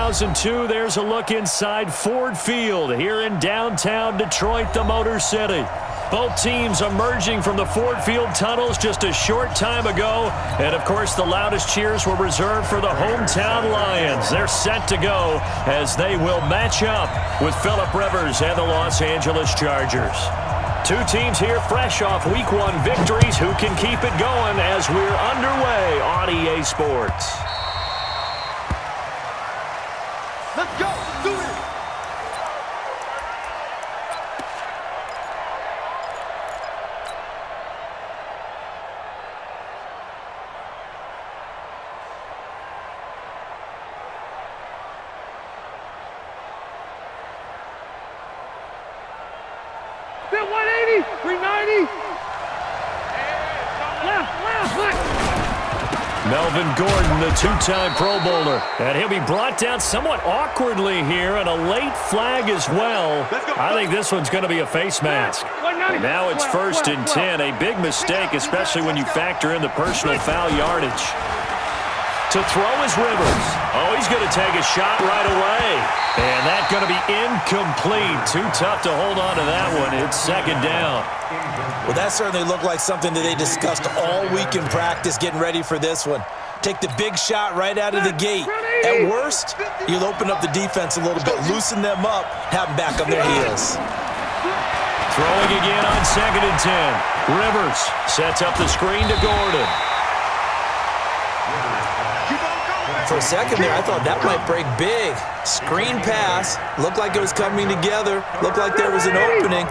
2002, there's a look inside Ford Field here in downtown Detroit, the Motor City. Both teams emerging from the Ford Field tunnels just a short time ago. And, of course, the loudest cheers were reserved for the hometown Lions. They're set to go as they will match up with Phillip Rivers and the Los Angeles Chargers. Two teams here fresh off Week 1 victories. Who can keep it going as we're underway on EA Sports? Let's go. Do it. Bit 180, 390. Left. Melvin Gordon, the two-time Pro Bowler. And he'll be brought down somewhat awkwardly here, and a late flag as well. I think this one's going to be a face mask. And now it's 1st and 10. A big mistake, especially when you factor in the personal foul yardage. To throw is Rivers. Oh, he's going to take a shot right away. And that's going to be incomplete. Too tough to hold on to that one. It's 2nd down. Well, that certainly looked like something that they discussed all week in practice getting ready for this one. Take the big shot right out of the gate. At worst, you'll open up the defense a little bit, loosen them up, have them back on their heels. Throwing again on 2nd and 10. Rivers sets up the screen to Gordon. For a second there, I thought that might break big. Screen pass. Looked like it was coming together. Looked like there was an opening.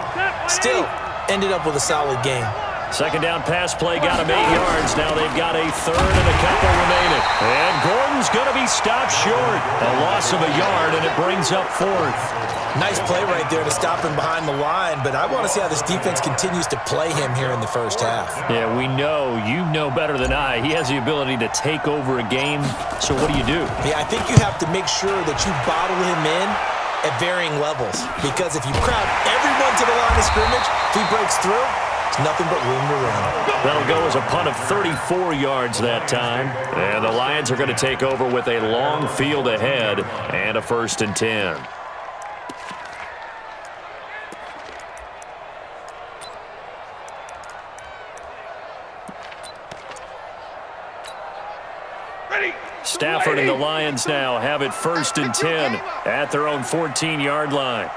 Still, ended up with a solid game. 2nd down pass play got him 8 yards. Now they've got a 3rd and a couple remaining. And Gordon's going to be stopped short. A loss of a yard, and it brings up 4th. Nice play right there to stop him behind the line, but I want to see how this defense continues to play him here in the first half. Yeah, we know. You know better than I. He has the ability to take over a game, so what do you do? Yeah, I think you have to make sure that you bottle him in at varying levels, because if you crowd everyone to the line of scrimmage, if he breaks through, it's nothing but room to run. That'll go as a punt of 34 yards that time, and the Lions are going to take over with a long field ahead and a 1st and 10. Stafford and the Lions now have it 1st and 10 at their own 14-yard line.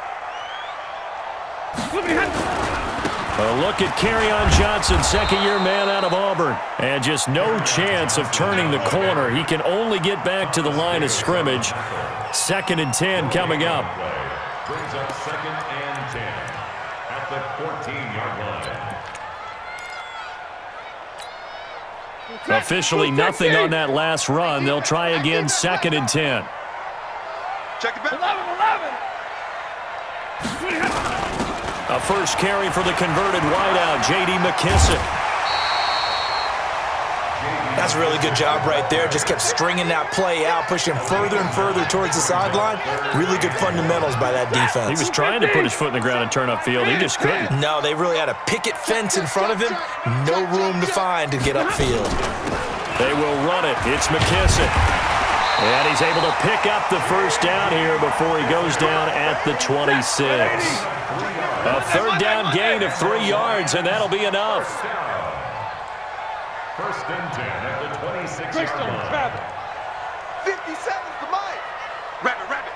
A look at Kerryon Johnson, 2nd-year man out of Auburn. And just no chance of turning the corner. He can only get back to the line of scrimmage. 2nd and 10 coming up. Brings up 2nd and 10 at the 14-yard line. Officially nothing on that last run. They'll try again, 2nd and 10. Check it back. 11. A first carry for the converted wideout, J.D. McKissick. That's a really good job right there. Just kept stringing that play out, pushing further and further towards the sideline. Really good fundamentals by that defense. He was trying to put his foot in the ground and turn upfield. He just couldn't. No, they really had a picket fence in front of him. No room to find to get upfield. They will run it. It's McKissick. And he's able to pick up the 1st down here before he goes down at the 26. A 3rd down gain of 3 yards, and that'll be enough. 1st and 10 at the 26-yard line. 50 seconds to Mike. Rabbit.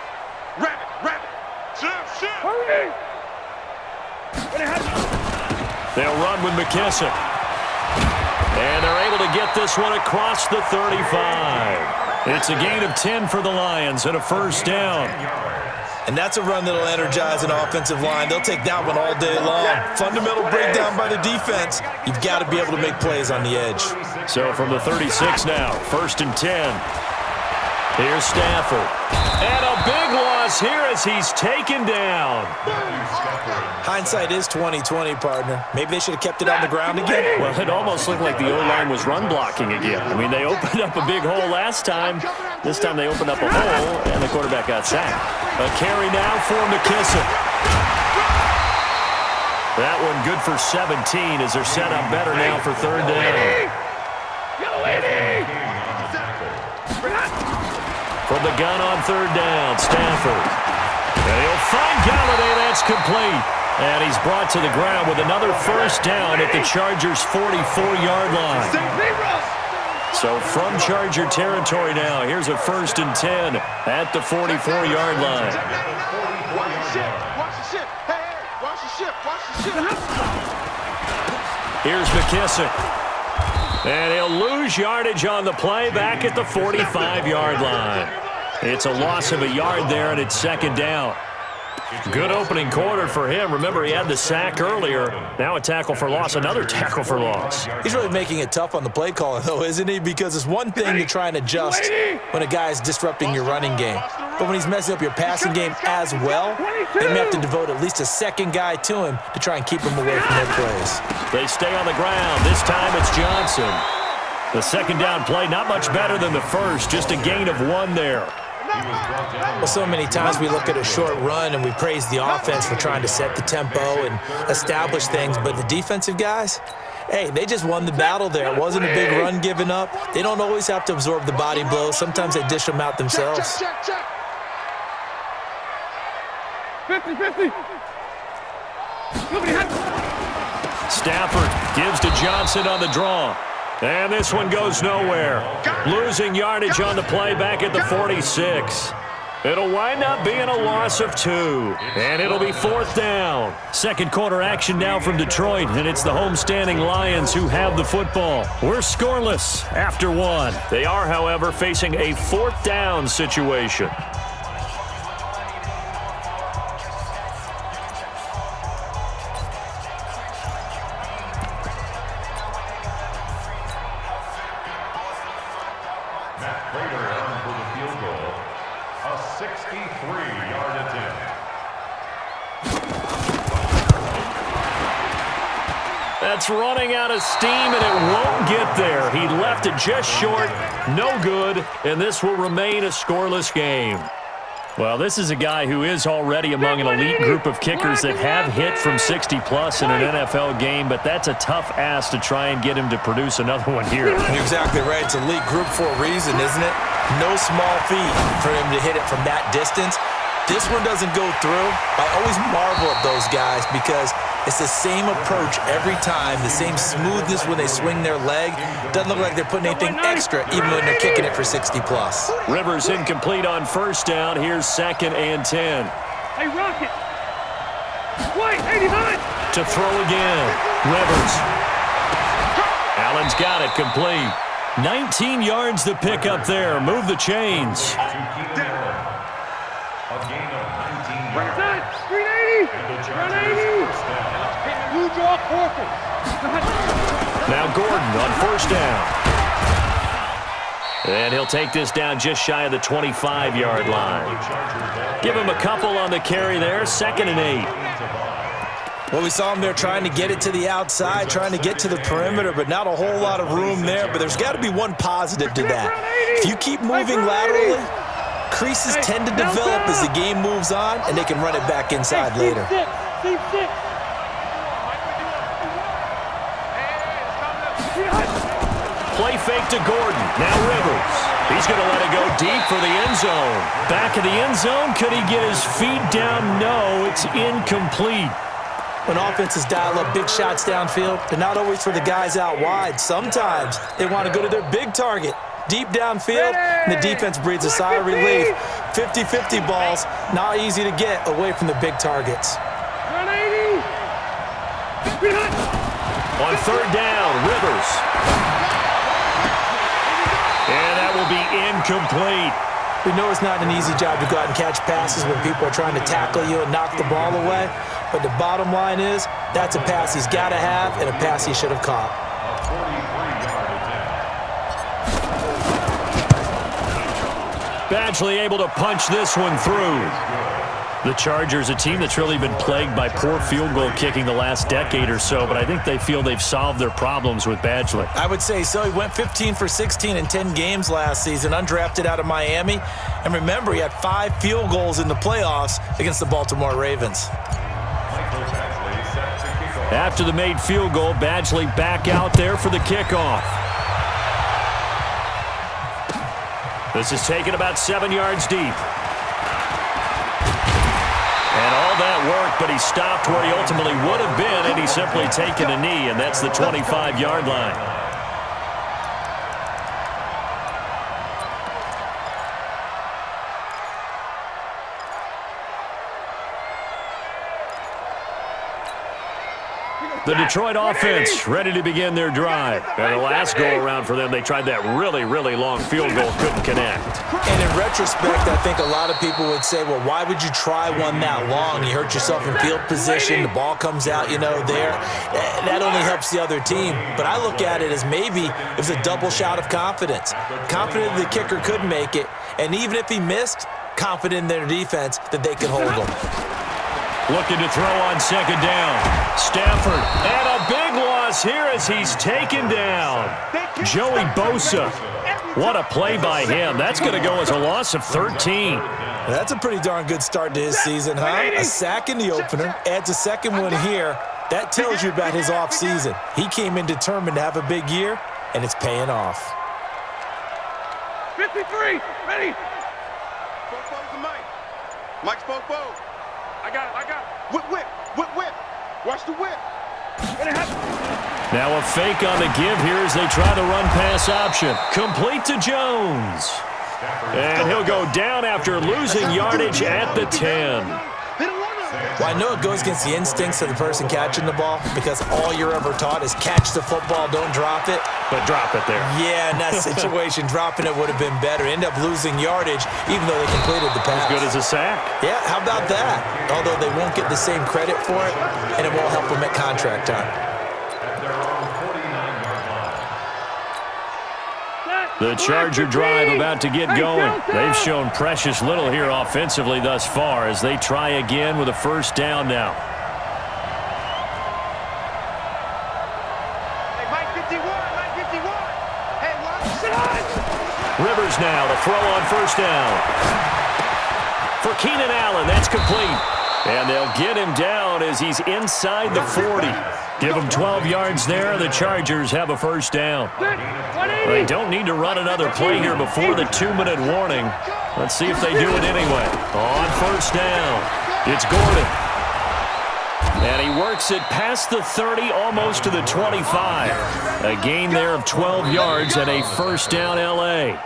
Shift. Hurry. They'll run with McKissick. And they're able to get this one across the 35. It's a gain of 10 for the Lions and a 1st down. And that's a run that'll energize an offensive line. They'll take that one all day long. Fundamental breakdown by the defense. You've got to be able to make plays on the edge. So from the 36 now, 1st and 10. Here's Stafford. And a big loss here as he's taken down. Hindsight is 20/20, partner. Maybe they should have kept it on the ground again. Well, it almost looked like the O-line was run blocking again. I mean, they opened up a big hole last time. This time they opened up a hole, and the quarterback got sacked. A carry now for McKissick. That one good for 17 as they're set up better now for 3rd down. From the gun on 3rd down. handout, Stafford. And he'll find Galladay. That's complete. And he's brought to the ground with another first down at the Chargers' 44-yard line. So from Charger territory now, here's a 1st and 10 at the 44-yard line. Watch the ship. Watch the ship. Hey, watch the ship. Watch the ship. Here's McKissick. And he'll lose yardage on the play back at the 45-yard line. It's a loss of a yard there, and it's 2nd down. Good opening quarter for him. Remember, he had the sack earlier. Now a tackle for loss, another tackle for loss. He's really making it tough on the play caller, though, isn't he? Because it's one thing to try and adjust when a guy is disrupting your running game. But when he's messing up your passing game as well, they may have to devote at least a second guy to him to try and keep him away from their plays. They stay on the ground. This time it's Johnson. The 2nd down play, not much better than the first, just a gain of 1 there. Well, so many times we look at a short run and we praise the offense for trying to set the tempo and establish things, but the defensive guys, hey, they just won the battle there. It wasn't a big run given up. They don't always have to absorb the body blows. Sometimes they dish them out themselves. Check. 50-50. Stafford gives to Johnson on the draw. And this one goes nowhere. Losing yardage on the play back at the 46. It'll wind up being a loss of 2. And it'll be 4th down. 2nd quarter action now from Detroit, and it's the homestanding Lions who have the football. We're scoreless after 1. They are, however, facing a 4th down situation. That's running out of steam, and it won't get there. He left it just short, no good, and this will remain a scoreless game. Well, this is a guy who is already among an elite group of kickers that have hit from 60-plus in an NFL game, but that's a tough ask to try and get him to produce another one here. You're exactly right. It's elite group for a reason, isn't it? No small feat for him to hit it from that distance. This one doesn't go through. I always marvel at those guys because it's the same approach every time, the same smoothness when they swing their leg. Doesn't look like they're putting anything extra even when they're kicking it for 60-plus. Rivers incomplete on 1st down. Here's 2nd and 10. Hey, Rocket. White, 89. To throw again. Rivers. Allen's got it complete. 19 yards to pick up there. Move the chains. A gain of 19 yards. 380. 180. Blue draw, Corker. Now Gordon on 1st down. And he'll take this down just shy of the 25-yard line. Give him a couple on the carry there. 2nd and 8. Well, we saw him there trying to get it to the outside, trying to get to the perimeter, but not a whole lot of room there. But there's got to be one positive to that. If you keep moving laterally, creases tend to develop as the game moves on, and they can run it back inside later. Play fake to Gordon. Now Rivers. He's going to let it go deep for the end zone. Back of the end zone. Could he get his feet down? No, it's incomplete. When offenses dial up big shots downfield, they're not always for the guys out wide. Sometimes they want to go to their big target. Deep downfield, and the defense breathes a sigh of relief. 50-50 balls, not easy to get away from the big targets. 180. On 3rd down, Rivers. And that will be incomplete. We know it's not an easy job to go out and catch passes when people are trying to tackle you and knock the ball away. But the bottom line is, that's a pass he's got to have and a pass he should have caught. Badgley able to punch this one through. The Chargers, a team that's really been plagued by poor field goal kicking the last decade or so, but I think they feel they've solved their problems with Badgley. I would say so. He went 15 for 16 in 10 games last season, undrafted out of Miami. And remember, he had 5 field goals in the playoffs against the Baltimore Ravens. After the made field goal, Badgley back out there for the kickoff. This is taken about 7 yards deep. but he stopped where he ultimately would have been, and he's simply taken a knee, and that's the 25-yard line. The Detroit offense ready to begin their drive. And the last go-around for them, they tried that really, really long field goal, couldn't connect. And in retrospect, I think a lot of people would say, well, why would you try one that long? You hurt yourself in field position. The ball comes out, there. That only helps the other team. But I look at it as maybe it was a double shot of confidence. Confident the kicker could make it. And even if he missed, confident in their defense that they could hold him. Looking to throw on second down. Stafford, and a big loss here as he's taken down. Joey Bosa. What a play by him. That's going to go as a loss of 13. That's a pretty darn good start to his season, huh? A sack in the opener, adds a second one here. That tells you about his offseason. He came in determined to have a big year, and it's paying off. 53, ready. Spoke to Mike. Mike spoke. I got it. Whip. Watch the whip. Now a fake on the give here as they try the run-pass option. Complete to Jones. And he'll go down after losing yardage at the 10. Well, I know it goes against the instincts of the person catching the ball because all you're ever taught is catch the football, don't drop it. But drop it there. Yeah, in that situation, dropping it would have been better. End up losing yardage even though they completed the pass. As good as a sack. Yeah, how about that? Although they won't get the same credit for it, and it won't help them at contract time. The Charger drive about to get going. They've shown precious little here offensively thus far as they try again with a first down now. Hey, Mike 51. Hey, watch. Rivers now to throw on first down. For Keenan Allen, that's complete. And they'll get him down as he's inside the 40. Give him 12 yards there. The Chargers have a first down. They don't need to run another play here before the 2-minute warning. Let's see if they do it anyway. On first down, it's Gordon. And he works it past the 30, almost to the 25. A gain there of 12 yards and a first down L.A.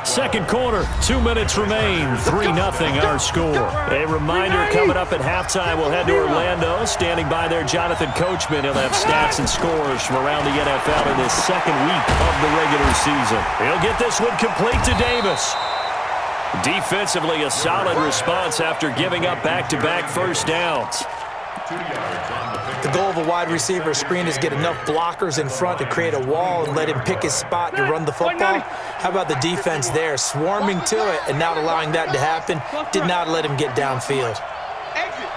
Second quarter, 2 minutes remain, 3-0 our score. A reminder coming up at halftime, we'll head to Orlando. Standing by there, Jonathan Coachman. He'll have stats and scores from around the NFL in this second week of the regular season. He'll get this one complete to Davis. Defensively, a solid response after giving up back-to-back first downs. The goal of a wide receiver screen is get enough blockers in front to create a wall and let him pick his spot to run the football. How about the defense there, swarming to it and not allowing that to happen? Did not let him get downfield. Exit.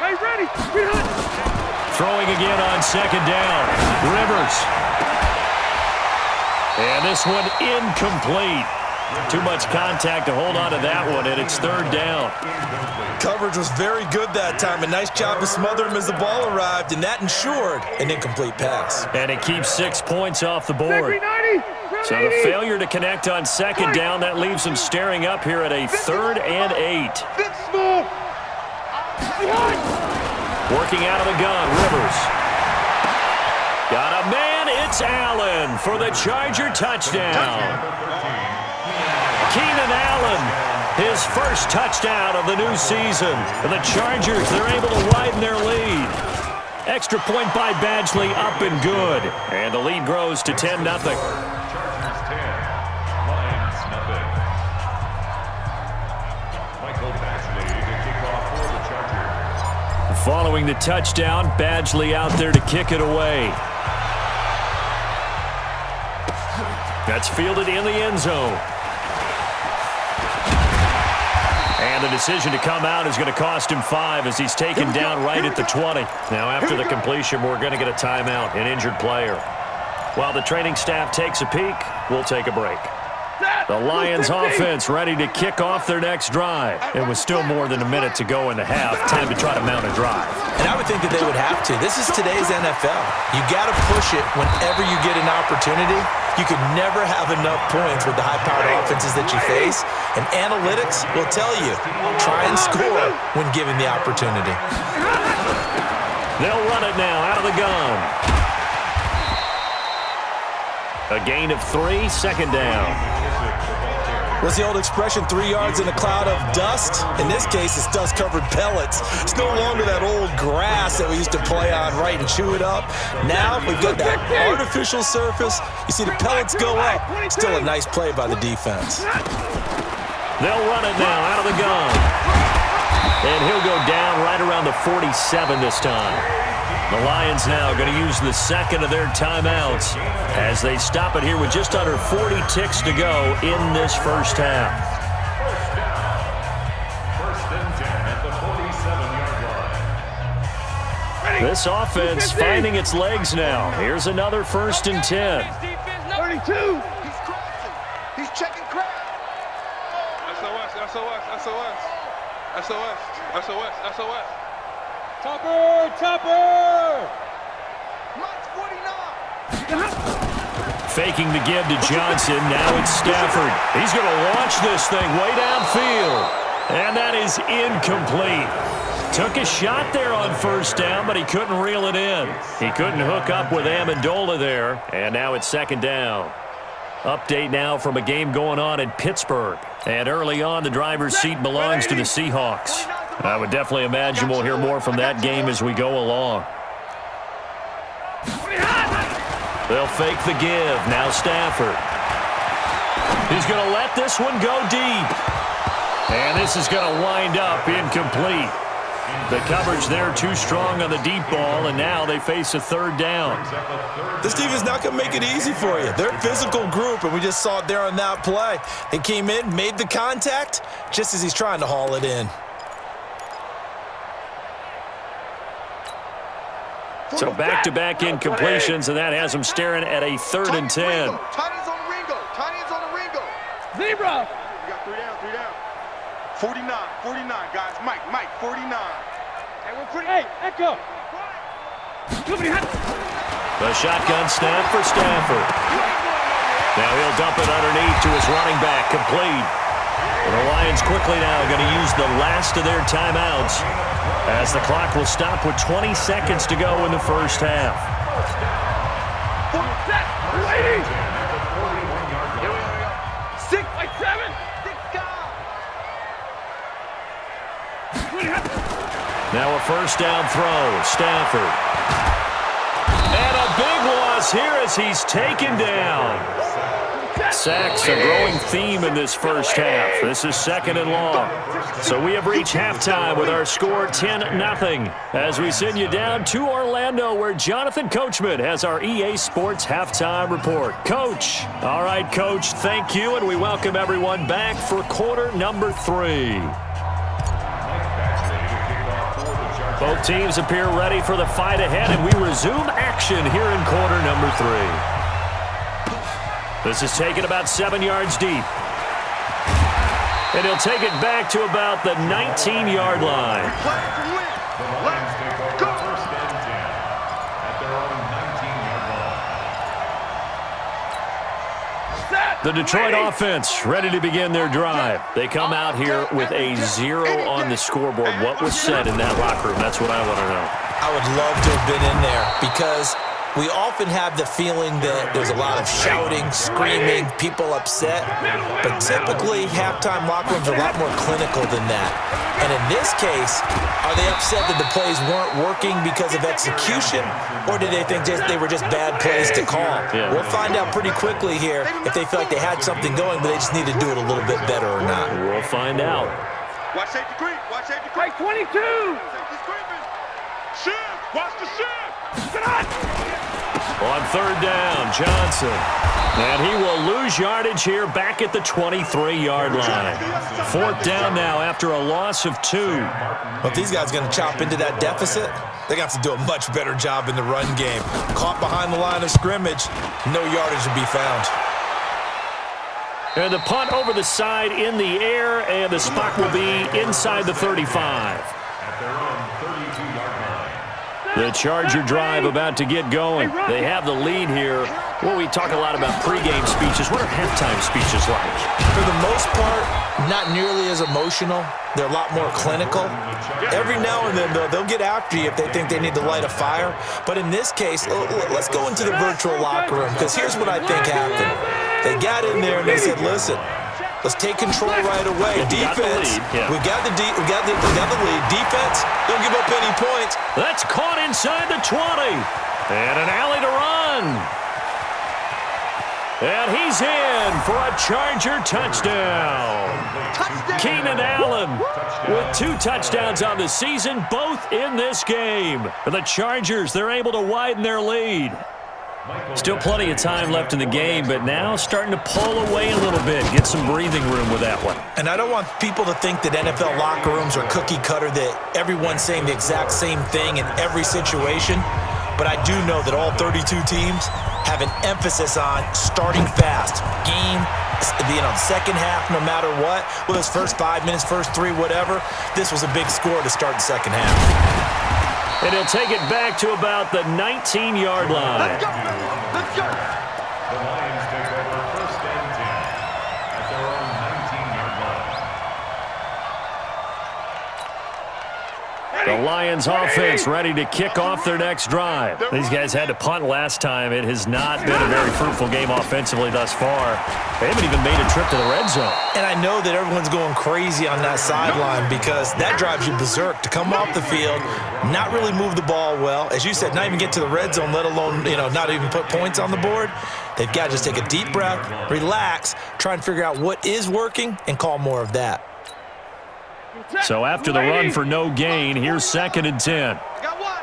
Hey, ready. Throwing again on second down. Rivers. And this one incomplete. Too much contact to hold on to that one, and it's third down. Coverage was very good that time. A nice job to smother him as the ball arrived, and that ensured an incomplete pass. And it keeps 6 points off the board. So the failure to connect on second down, that leaves them staring up here at a 3rd and 8. Working out of the gun, Rivers. Got a man, it's Allen for the Charger touchdown. Keenan Allen, his first touchdown of the new season. And the Chargers, they're able to widen their lead. Extra point by Badgley, up and good. And the lead grows to 10-0. Chargers 10, Lions nothing. Michael Badgley to kick off for the Chargers. Following the touchdown, Badgley out there to kick it away. That's fielded in the end zone. And the decision to come out is going to cost him 5 as he's taken down right at the 20. Now after the completion, we're going to get a timeout, an injured player. While the training staff takes a peek, we'll take a break. The Lions offense ready to kick off their next drive. It was still more than a minute to go in the half. Time to try to mount a drive. And I would think that they would have to. This is today's NFL. You got to push it whenever you get an opportunity. You can never have enough points with the high-powered offenses that you face. And analytics will tell you, try and score when given the opportunity. They'll run it now out of the gun. A gain of 3, second down. What's the old expression, 3 yards in a cloud of dust? In this case, it's dust-covered pellets. It's no longer that old grass that we used to play on, right, and chew it up. Now we've got that artificial surface. You see the pellets go up. Still a nice play by the defense. They'll run it now out of the gun. And he'll go down right around the 47 this time. The Lions now going to use the second of their timeouts as they stop it here with just under 40 ticks to go in this first half. First and 10 at the 47-yard line. This offense finding its legs now. Here's another first and 10. 32. He's crossing. He's checking crowd. SOS. Chopper! Mike's 49. Faking the give to Johnson. Now it's Stafford. He's going to launch this thing way downfield. And that is incomplete. Took a shot there on first down, but he couldn't reel it in. He couldn't hook up with Amendola there. And now it's second down. Update now from a game going on in Pittsburgh. And early on, the driver's seat belongs to the Seahawks. I would definitely imagine we'll hear more from that game as we go along. They'll fake the give. Now Stafford. He's going to let this one go deep. And this is going to wind up incomplete. The coverage there too strong on the deep ball, and now they face a third down. This team is not going to make it easy for you. They're a physical group, and we just saw it there on that play. They came in, made the contact, just as he's trying to haul it in. So back-to-back incompletions, and that has them staring at a third and 10. Tight ends on the Ringo. Zebra! We got 3 down. 49, guys. Mike, 49. Hey, Echo! The shotgun snap for Stafford. Now he'll dump it underneath to his running back, complete. And the Lions quickly now going to use the last of their timeouts as the clock will stop with 20 seconds to go in the first half. Ladies! 6 by 7! Now a first down throw, Stafford. And a big loss here as he's taken down. Sacks a growing theme in this first half. This is second and long. So we have reached halftime with our score 10-0 as we send you down to Orlando where Jonathan Coachman has our EA Sports halftime report. Coach. All right, Coach, thank you, and we welcome everyone back for quarter number 3. Both teams appear ready for the fight ahead, and we resume action here in quarter number 3. This is taken about 7 yards deep. And he'll take it back to about the 19-yard line. The Lions take over first and 10 at their own 19-yard line. The Detroit offense ready to begin their drive. They come out here with a 0 on the scoreboard. What was said in that locker room? That's what I want to know. I would love to have been in there because we often have the feeling that there's a lot of shouting, screaming, people upset. But typically, halftime locker rooms are a lot more clinical than that. And in this case, are they upset that the plays weren't working because of execution? Or did they think they were just bad plays to call? Yeah. We'll find out pretty quickly here if they feel like they had something going, but they just need to do it a little bit better or not. We'll find out. Watch safety creep. Right, 22! Safety's creeping. Shift. Watch the shift. On third down, Johnson. And he will lose yardage here back at the 23-yard line. Fourth down now after a loss of 2. Well, if these guys are going to chop into that deficit, they're going to have to do a much better job in the run game. Caught behind the line of scrimmage, no yardage to be found. And the punt over the side in the air, and the spot will be inside the 35. At their own 32-yard line. The Charger drive about to get going. They have the lead here. Well, we talk a lot about pregame speeches. What are halftime speeches like? For the most part, not nearly as emotional. They're a lot more clinical. Every now and then, though, they'll get after you if they think they need to light a fire. But in this case, let's go into the virtual locker room, because here's what I think happened. They got in there and they said, listen, let's take control right away. Defense, we got the lead. Defense, don't give up any points. That's caught inside the 20. And an alley to run. And he's in for a Charger touchdown. Keenan Allen with 2 touchdowns on the season, both in this game. For the Chargers, they're able to widen their lead. Still plenty of time left in the game, but now starting to pull away a little bit, get some breathing room with that one. And I don't want people to think that NFL locker rooms are cookie cutter, that everyone's saying the exact same thing in every situation. But I do know that all 32 teams have an emphasis on starting fast. Game, second half, no matter what. Well, those first 5 minutes, first 3, whatever. This was a big score to start the second half. And he'll take it back to about the 19-yard line. Let's go. Let's go. The Lions take over first and 10 at their own 19-yard line. The Lions offense ready to kick off their next drive. These guys had to punt last time. It has not been a very fruitful game offensively thus far. They haven't even made a trip to the red zone. And I know that everyone's going crazy on that sideline because that drives you berserk to come off the field, not really move the ball well. As you said, not even get to the red zone, let alone, not even put points on the board. They've got to just take a deep breath, relax, try and figure out what is working, and call more of that. So after the run for no gain, here's 2nd and 10. I got one.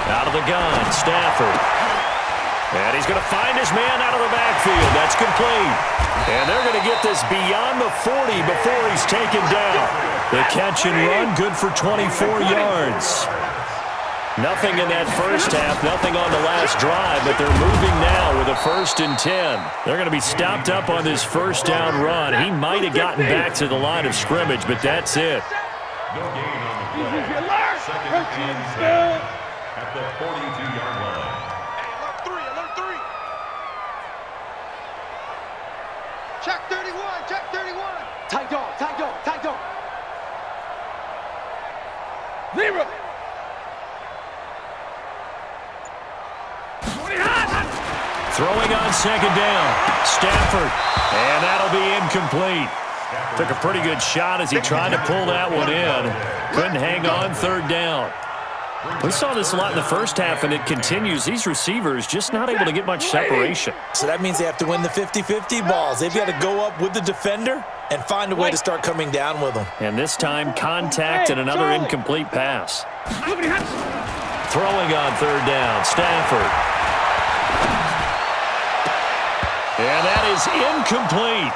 Out of the gun, Stafford. And he's going to find his man out of the backfield. That's complete. And they're going to get this beyond the 40 before he's taken down. The catch and run, good for 24 yards. Nothing in that first half, nothing on the last drive, but they're moving now with a 1st and 10. They're going to be stopped up on this first down run. He might have gotten back to the line of scrimmage, but that's it. No gain on the play. 2nd and 10 at the 42-yard line. Alert 3. Check 31. Tight dog. Zero. Throwing on 2nd down. Stafford. And that'll be incomplete. Took a pretty good shot as he tried to pull that one in. Couldn't hang on 3rd down. We saw this a lot in the first half, and it continues. These receivers just not able to get much separation. So that means they have to win the 50-50 balls. They've got to go up with the defender and find a way to start coming down with them. And this time, contact and another incomplete pass. Throwing on 3rd down, Stafford. And that is incomplete.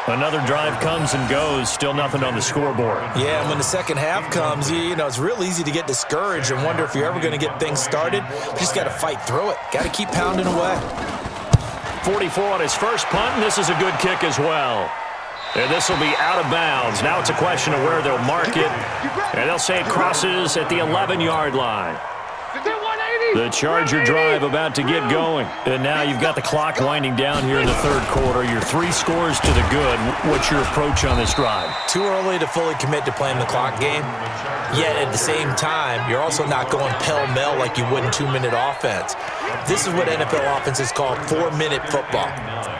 Another drive comes and goes, still nothing on the scoreboard. Yeah, and when the second half comes, it's real easy to get discouraged and wonder if you're ever going to get things started. You just got to fight through it. Got to keep pounding away. 44 on his first punt, and this is a good kick as well. And this will be out of bounds. Now it's a question of where they'll mark it. And they'll say it crosses at the 11-yard line. The Charger drive about to get going. And now you've got the clock winding down here in the 3rd quarter. You're 3 scores to the good. What's your approach on this drive? Too early to fully commit to playing the clock game. Yet at the same time, you're also not going pell-mell like you would in 2-minute offense. This is what NFL offenses call 4-minute football.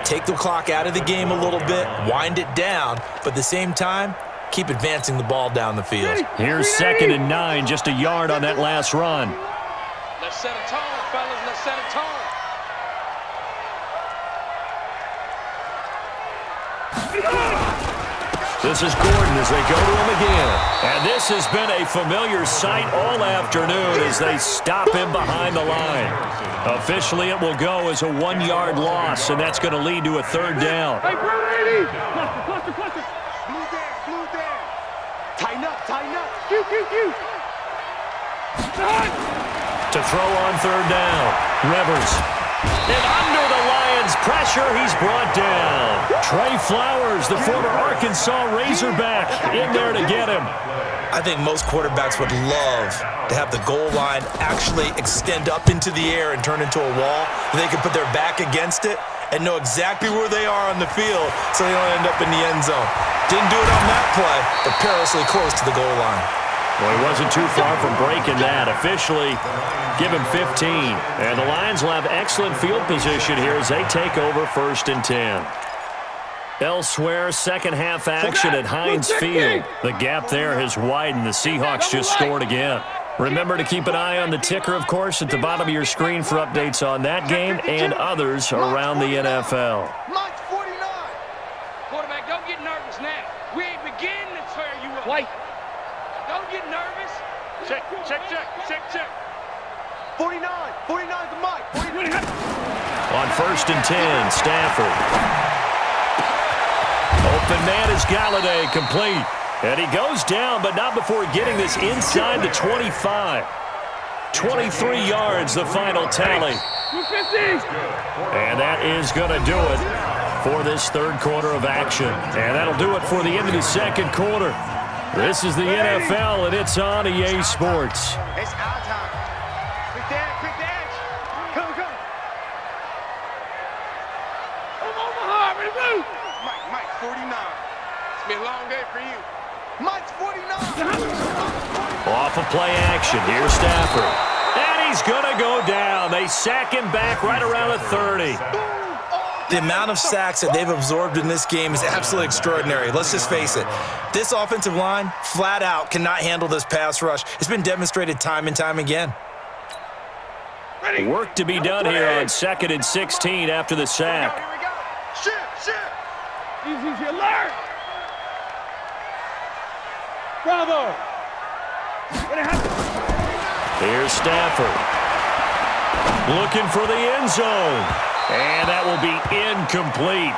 Take the clock out of the game a little bit, wind it down, but at the same time, keep advancing the ball down the field. Here's 2nd and 9, just a yard on that last run. Let's set a tone, fellas. Let's set a tone. This is Gordon as they go to him again. And this has been a familiar sight all afternoon as they stop him behind the line. Officially, it will go as a 1-yard loss, and that's going to lead to a 3rd down. Hey, Brady! Cluster. Blue there. Tighten up. Q. To throw on third down. Rivers. And under the Lions' pressure, he's brought down. Trey Flowers, the former Arkansas Razorback, in there to get him. I think most quarterbacks would love to have the goal line actually extend up into the air and turn into a wall. They can put their back against it and know exactly where they are on the field so they don't end up in the end zone. Didn't do it on that play, but perilously close to the goal line. Well, he wasn't too far from breaking that. Officially, give him 15. And the Lions will have excellent field position here as they take over 1st and 10. Elsewhere, second half action at Heinz Field. The gap there has widened. The Seahawks just scored again. Remember to keep an eye on the ticker, of course, at the bottom of your screen for updates on that game and others around the NFL. Mike's 49. Quarterback, don't get nervous now. We ain't beginning to tear you up. Wait. Don't get nervous. Check. 49. 49 to Mike. 49. On 1st and 10, Stafford. Open man is Galladay, complete. And he goes down, but not before getting this inside the 25. 23 yards, the final tally. And that is going to do it for this third quarter of action. And that'll do it for the end of the second quarter. This is the NFL, and it's on EA Sports. It's our time. Quick dash. Come. Omaha, ready, move. Mike, 49. It's been a long day for you. Mike's 49. Off of play action, here's Stafford. And he's going to go down. They sack him back right around the 30. The amount of sacks that they've absorbed in this game is absolutely extraordinary. Let's just face it. This offensive line, flat out, cannot handle this pass rush. It's been demonstrated time and time again. Work to be done here on 2nd and 16 after the sack. Here we go. Shift. Easy alert. Bravo. Here's Stafford. Looking for the end zone. And that will be incomplete.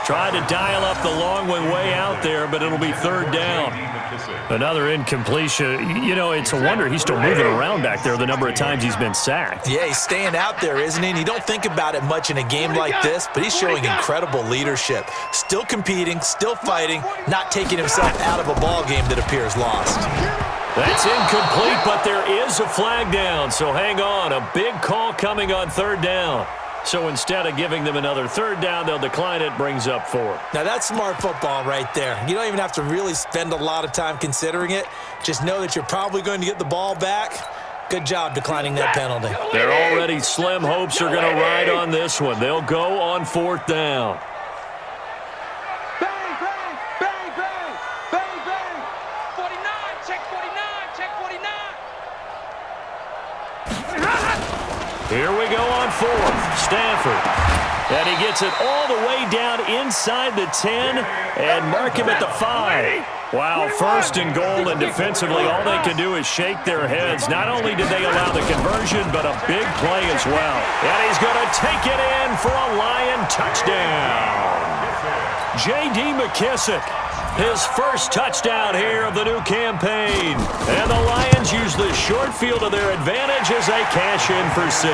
Tried to dial up the long one way out there, but it'll be third down. Another incompletion. You know, it's a wonder he's still moving around back there the number of times he's been sacked. Yeah, he's staying out there, isn't he? And you don't think about it much in a game like this, but he's showing incredible leadership. Still competing, still fighting, not taking himself out of a ball game that appears lost. That's incomplete, but there is a flag down, so hang on. A big call coming on third down. So instead of giving them another third down, they'll decline it, brings up 4. Now, that's smart football right there. You don't even have to really spend a lot of time considering it. Just know that you're probably going to get the ball back. Good job declining that penalty. Their already slim hopes are going to ride on this one. They'll go on 4th down. Bang. 49, check 49. Here we go on 4th. Stafford. And he gets it all the way down inside the 10 and mark him at the 5. Wow, 1st and goal, and defensively all they can do is shake their heads. Not only did they allow the conversion, but a big play as well. And he's going to take it in for a Lion touchdown. J.D. McKissick. His first touchdown here of the new campaign. And the Lions use the short field to their advantage as they cash in for 6.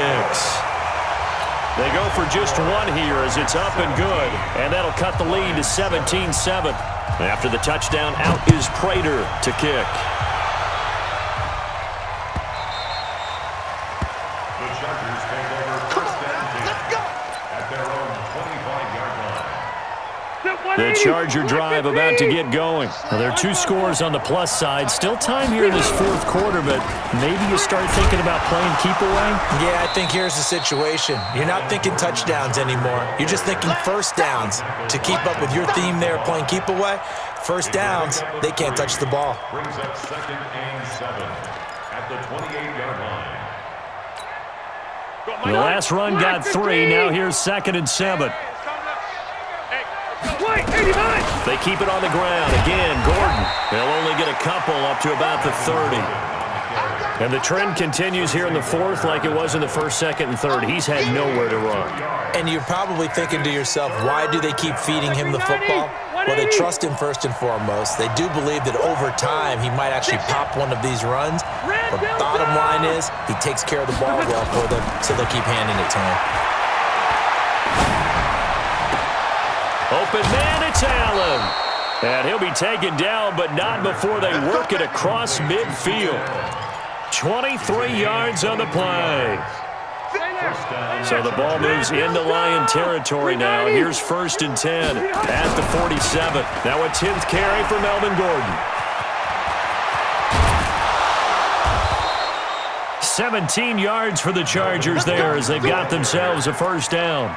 They go for just 1 here as it's up and good. And that'll cut the lead to 17-7. After the touchdown, out is Prater to kick. The Chargers take over 1st and 10 at their own 25-yard line. The Charger drive about to get going. Well, there are 2 scores on the plus side. Still time here in this 4th quarter, but maybe you start thinking about playing keep away? Yeah, I think here's the situation. You're not thinking touchdowns anymore. You're just thinking first downs. To keep up with your theme there, playing keep away, first downs, they can't touch the ball. Brings up 2nd and 7 at the 28-yard line. The last run got 3. Now here's 2nd and 7. They keep it on the ground. Again, Gordon. They'll only get a couple up to about the 30. And the trend continues here in the 4th like it was in the 1st, 2nd, and 3rd. He's had nowhere to run. And you're probably thinking to yourself, why do they keep feeding him the football? Well, they trust him first and foremost. They do believe that over time he might actually pop one of these runs. But bottom line is he takes care of the ball well for them, so they'll keep handing it to him. Open man, it's Allen. And he'll be taken down, but not before they work it across midfield. 23 yards on the play. So the ball moves into Lion territory now. Here's 1st and 10 at the 47. Now a 10th carry for Melvin Gordon. 17 yards for the Chargers there as they've got themselves a 1st down.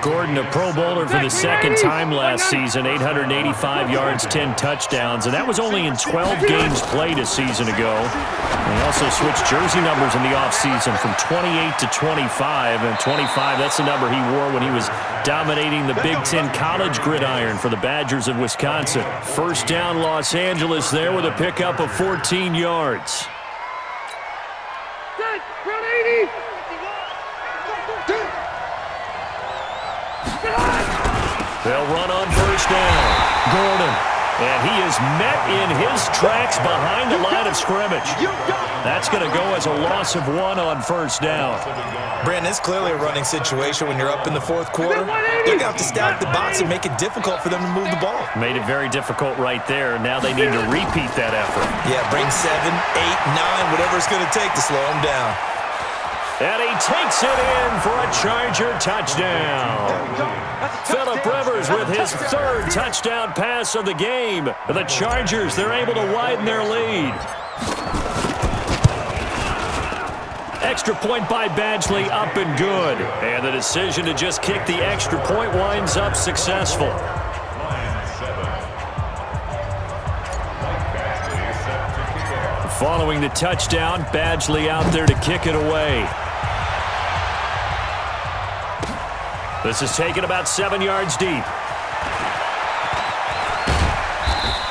Gordon, a Pro Bowler for the 2nd time last season, 885 yards, 10 touchdowns, and that was only in 12 games played a season ago. He also switched jersey numbers in the offseason from 28 to 25, and 25, that's the number he wore when he was dominating the Big Ten college gridiron for the Badgers of Wisconsin. 1st down, Los Angeles there with a pickup of 14 yards. They'll run on 1st down. Gordon. And he is met in his tracks behind the line of scrimmage. That's going to go as a loss of 1 on 1st down. Brandon, it's clearly a running situation when you're up in the 4th quarter. They're going to have to stack the box and make it difficult for them to move the ball. Made it very difficult right there. Now they need to repeat that effort. Yeah, bring 7, 8, 9, whatever it's going to take to slow them down. And he takes it in for a Charger touchdown. Phillip Rivers with his 3rd touchdown pass of the game. The Chargers, they're able to widen their lead. Extra point by Badgley, up and good. And the decision to just kick the extra point winds up successful. Following the touchdown, Badgley out there to kick it away. This is taken about 7 yards deep.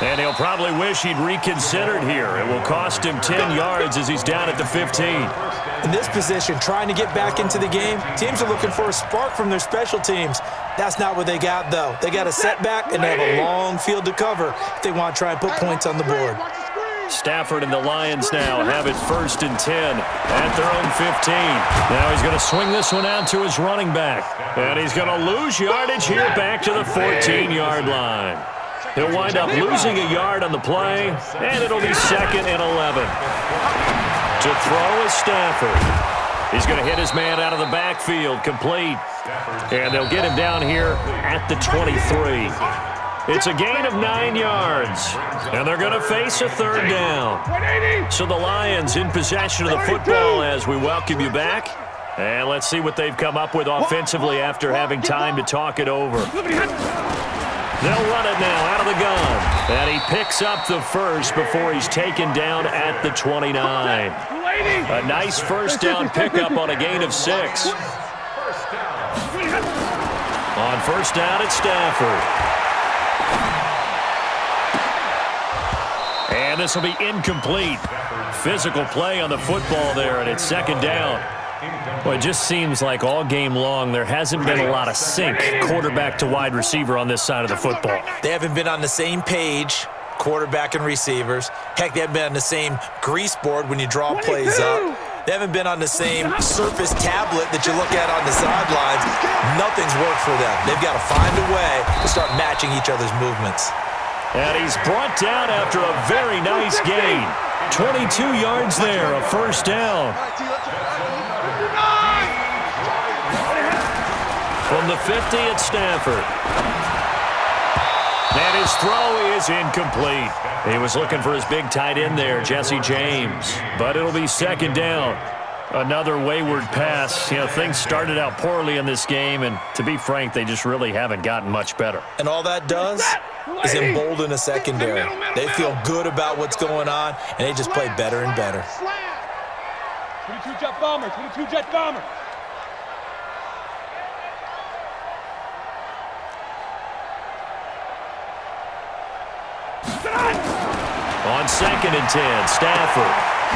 And he'll probably wish he'd reconsidered here. It will cost him 10 yards as he's down at the 15. In this position, trying to get back into the game, teams are looking for a spark from their special teams. That's not what they got, though. They got a setback, and they have a long field to cover if they want to try and put points on the board. Stafford and the Lions now have it 1st and 10 at their own 15. Now he's going to swing this one out to his running back. And he's going to lose yardage here back to the 14-yard line. He'll wind up losing a yard on the play, and it'll be 2nd and 11. To throw is Stafford. He's going to hit his man out of the backfield, complete. And they'll get him down here at the 23. It's a gain of 9 yards, and they're going to face a 3rd down. So the Lions in possession of the football as we welcome you back. And let's see what they've come up with offensively after having time to talk it over. They'll run it now out of the gun. And he picks up the 1st before he's taken down at the 29. A nice 1st down pickup on a gain of 6. On 1st down, it's Stafford. And this will be incomplete. Physical play on the football there, and it's 2nd down. Well, it just seems like all game long there hasn't been a lot of sync quarterback to wide receiver on this side of the football. They haven't been on the same page, quarterback and receivers. Heck, they haven't been on the same grease board when you draw plays up. They haven't been on the same Surface tablet that you look at on the sidelines. Nothing's worked for them. They've got to find a way to start matching each other's movements. And he's brought down after a very nice gain. 22 yards there, a 1st down. From the 50, it's Stafford. And his throw is incomplete. He was looking for his big tight end there, Jesse James. But it'll be 2nd down. Another wayward pass. You know, things started out poorly in this game, and to be frank, they just really haven't gotten much better. And all that does is embolden a secondary. They feel good about what's going on, and they just play better and better. 22 jet bomber, 22 jet bomber. On 2nd and 10, Stafford.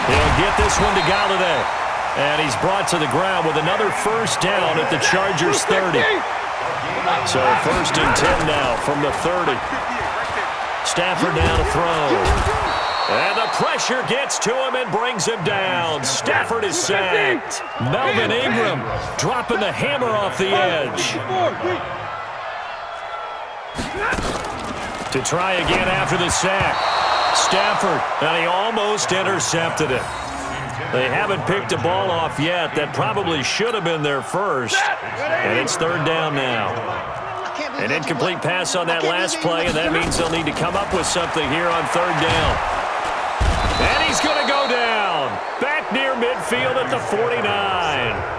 He'll get this one to Galladay. And he's brought to the ground with another 1st down at the Chargers 30. So 1st and 10 now from the 30. Stafford now to throw. And the pressure gets to him and brings him down. Stafford is sacked. Melvin Ingram dropping the hammer off the edge. To try again after the sack. Stafford, and he almost intercepted it. They haven't picked a ball off yet. That probably should have been their first. And it's third down now. An incomplete pass on that last play, and that means they'll need to come up with something here on third down. And he's going to go down. Back near midfield at the 49.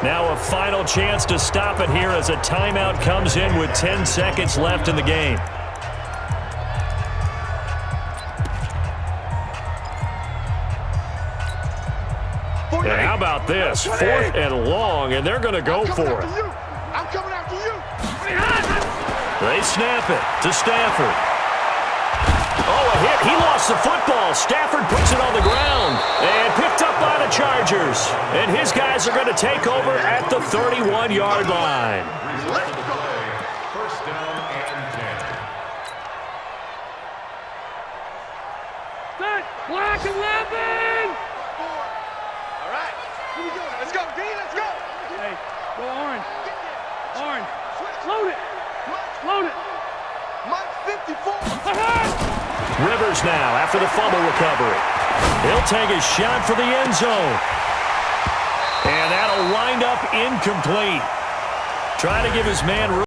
Now a final chance to stop it here as a timeout comes in with 10 seconds left in the game. And how about this? 4th and long, and they're going to go for it. I'm coming after you. They snap it to Stafford. Oh, a hit. He lost the football. Stafford puts it on the ground and picked up by the Chargers. And his guys are going to take over at the 31-yard line. First down and 10. Black 11! All right. Here we go. Let's go, D. Let's go. Hey, go orange. Orange. Load it. Load it. Mike 54. Rivers now after the fumble recovery. He'll take a shot for the end zone. And that'll wind up incomplete. Trying to give his man room.